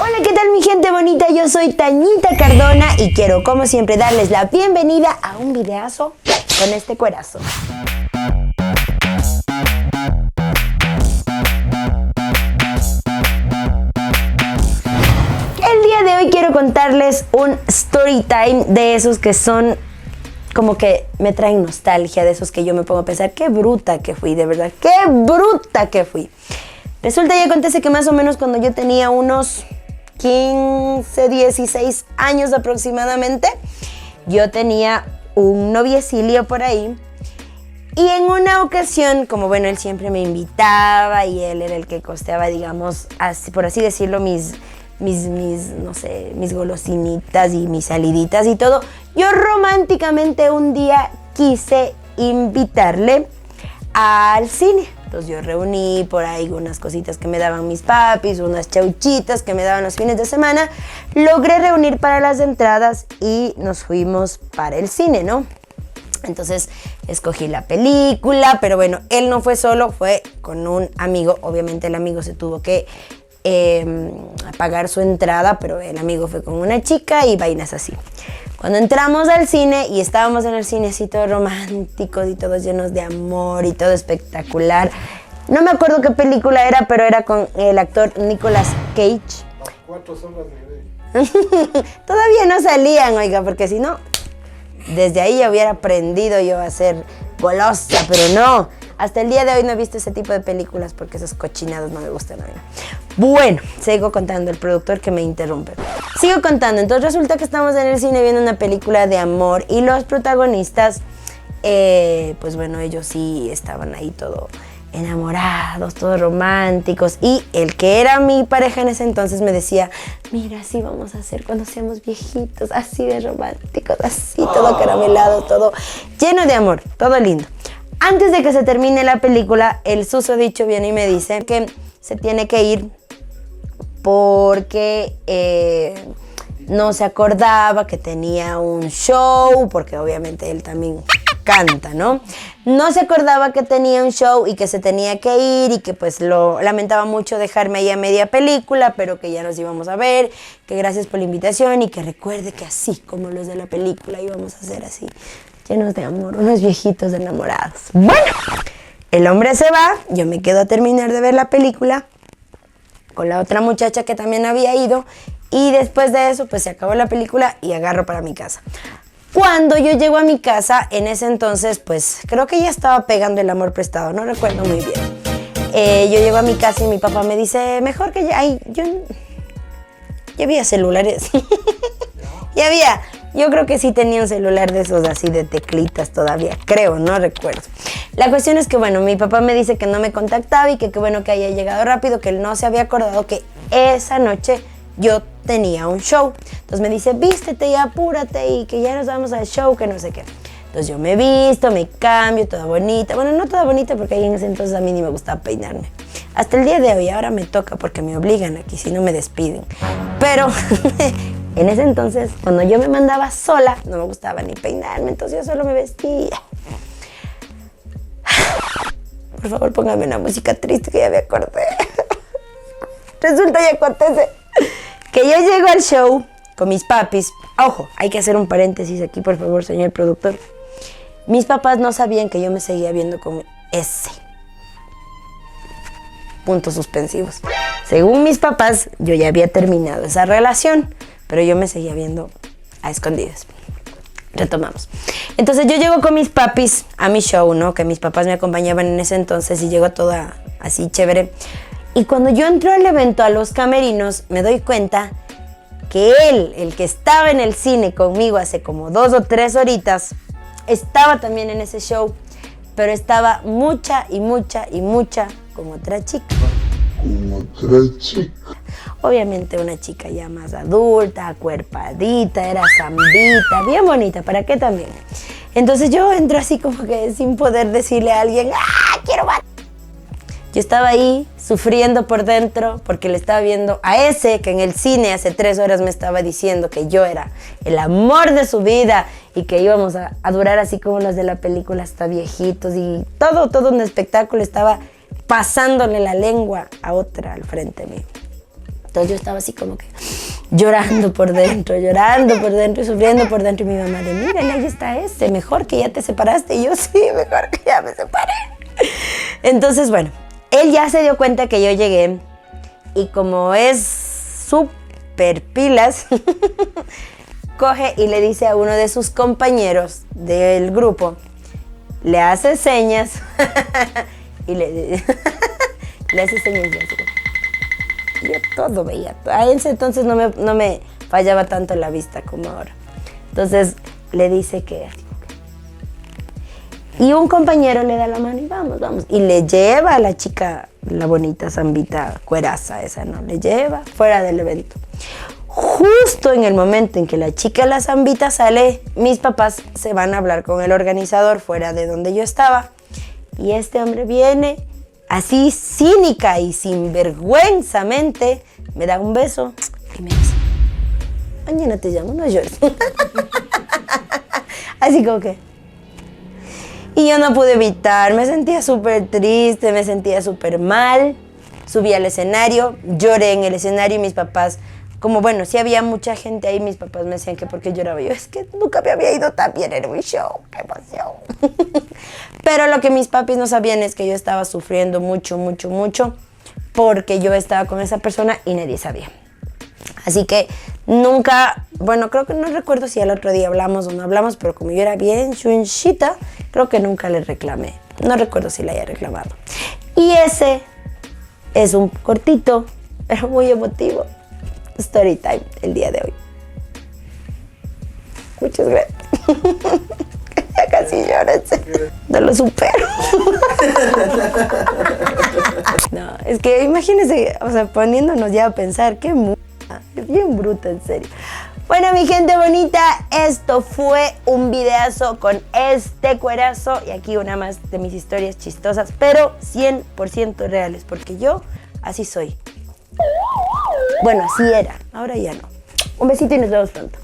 Hola, ¿qué tal mi gente bonita? Yo soy Tañita Cardona y quiero como siempre darles la bienvenida a un videazo con este cuerazo. El día de hoy quiero contarles un story time de esos que son como que me traen nostalgia, de esos que yo me pongo a pensar, qué bruta que fui, de verdad, qué bruta que fui. Resulta y acontece que más o menos cuando yo tenía unos 15, 16 años aproximadamente, yo tenía un noviecilio por ahí y en una ocasión, como bueno, él siempre me invitaba y él era el que costeaba, digamos, así, por así decirlo, mis golosinitas y mis saliditas y todo, yo románticamente un día quise invitarle al cine. Entonces yo reuní por ahí unas cositas que me daban mis papis, unas chauchitas que me daban los fines de semana. Logré reunir para las entradas y nos fuimos para el cine, ¿no? Entonces escogí la película, pero bueno, él no fue solo, fue con un amigo. Obviamente el amigo se tuvo que pagar su entrada, pero el amigo fue con una chica y vainas así. Cuando entramos al cine y estábamos en el cine así todos románticos y todos llenos de amor y todo espectacular. No me acuerdo qué película era, pero era con el actor Nicolas Cage. Las 4 sombras de Grey. Todavía no salían, oiga, porque si no, desde ahí ya hubiera aprendido yo a ser golosa, pero no. Hasta el día de hoy no he visto ese tipo de películas porque esos cochinados no me gustan a mí. Bueno, sigo contando, el productor que me interrumpe. Sigo contando, entonces resulta que estamos en el cine viendo una película de amor y los protagonistas, pues bueno, ellos sí estaban ahí todo enamorados, todos románticos, y el que era mi pareja en ese entonces me decía, mira, así vamos a hacer cuando seamos viejitos, así de románticos, así todo caramelado, todo lleno de amor, todo lindo. Antes de que se termine la película, el susodicho viene y me dice que se tiene que ir porque no se acordaba que tenía un show, porque obviamente él también canta, ¿no? No se acordaba que tenía un show y que se tenía que ir y que pues lo lamentaba mucho dejarme ahí a media película, pero que ya nos íbamos a ver, que gracias por la invitación y que recuerde que así como los de la película íbamos a ser así, llenos de amor, unos viejitos enamorados. Bueno, el hombre se va, yo me quedo a terminar de ver la película con la otra muchacha que también había ido y después de eso pues se acabó la película y agarro para mi casa. Cuando yo llego a mi casa, en ese entonces pues creo que ya estaba pegando el amor prestado, no recuerdo muy bien. Yo llego a mi casa y mi papá me dice, mejor que ya, ya había celulares. Ya había. Yo creo que sí tenía un celular de esos así de teclitas todavía, creo, no recuerdo. La cuestión es que, bueno, mi papá me dice que no me contactaba y que qué bueno que haya llegado rápido, que él no se había acordado que esa noche yo tenía un show. Entonces me dice, vístete y apúrate y que ya nos vamos al show, que no sé qué. Entonces yo me visto, me cambio, toda bonita. Bueno, no toda bonita porque ahí en ese entonces a mí ni me gustaba peinarme. Hasta el día de hoy, ahora me toca porque me obligan aquí, si no me despiden. Pero en ese entonces, cuando yo me mandaba sola, no me gustaba ni peinarme, entonces yo solo me vestía. Por favor, póngame una música triste que ya me acordé. Resulta y acontece que yo llego al show con mis papis. Ojo, hay que hacer un paréntesis aquí, por favor, señor productor. Mis papás no sabían que yo me seguía viendo con ese. Puntos suspensivos. Según mis papás, yo ya había terminado esa relación, pero yo me seguía viendo a escondidas. Retomamos. Entonces yo llego con mis papis a mi show, ¿no? Que mis papás me acompañaban en ese entonces y llego toda así chévere. Y cuando yo entro al evento, a los camerinos, me doy cuenta que él, el que estaba en el cine conmigo hace como 2 o 3 horitas, estaba también en ese show, pero estaba mucha con otra chica. Obviamente una chica ya más adulta, acuerpadita, era zambita, bien bonita, ¿para qué también? Entonces yo entro así como que sin poder decirle a alguien, ¡ah, quiero más! Yo estaba ahí sufriendo por dentro porque le estaba viendo a ese que en el cine hace 3 horas me estaba diciendo que yo era el amor de su vida y que íbamos a durar así como los de la película hasta viejitos y todo un espectáculo. Estaba pasándole la lengua a otra al frente mío. Entonces yo estaba así como que llorando por dentro y sufriendo por dentro. Y mi mamá de, mira, ahí está ese, mejor que ya te separaste. Y yo, sí, mejor que ya me separé. Entonces, bueno, él ya se dio cuenta que yo llegué y como es súper pilas, coge y le dice a uno de sus compañeros del grupo, le hace señas y le hace señas y así. Yo todo veía. A ese entonces no me fallaba tanto la vista como ahora. Entonces le dice que... Y un compañero le da la mano y vamos. Y le lleva a la chica, la bonita zambita cueraza esa, ¿no? Le lleva fuera del evento. Justo en el momento en que la chica, la zambita, sale, mis papás se van a hablar con el organizador fuera de donde yo estaba. Y este hombre viene... así cínica y sinvergüenzamente, me da un beso y me dice, mañana te llamo, no llores. Así como que... Y yo no pude evitar, me sentía súper triste, me sentía súper mal. Subí al escenario, lloré en el escenario y mis papás, como bueno, sí había mucha gente ahí, mis papás me decían que por qué lloraba. Yo, es que nunca me había ido tan bien en un show, qué emoción. Pero lo que mis papis no sabían es que yo estaba sufriendo mucho, porque yo estaba con esa persona y nadie sabía. Así que nunca, bueno, creo que no recuerdo si al otro día hablamos o no hablamos, pero como yo era bien chunchita, creo que nunca le reclamé. No recuerdo si le haya reclamado. Y ese es un cortito, pero muy emotivo story time el día de hoy. Muchas gracias. Ya casi lloro, en serio. No lo supero. No, es que imagínense, o sea, poniéndonos ya a pensar, qué es bien bruta, en serio. Bueno, mi gente bonita, esto fue un videazo con este cuerazo y aquí una más de mis historias chistosas, pero 100% reales, porque yo así soy. Bueno, así era, ahora ya no. Un besito y nos vemos pronto.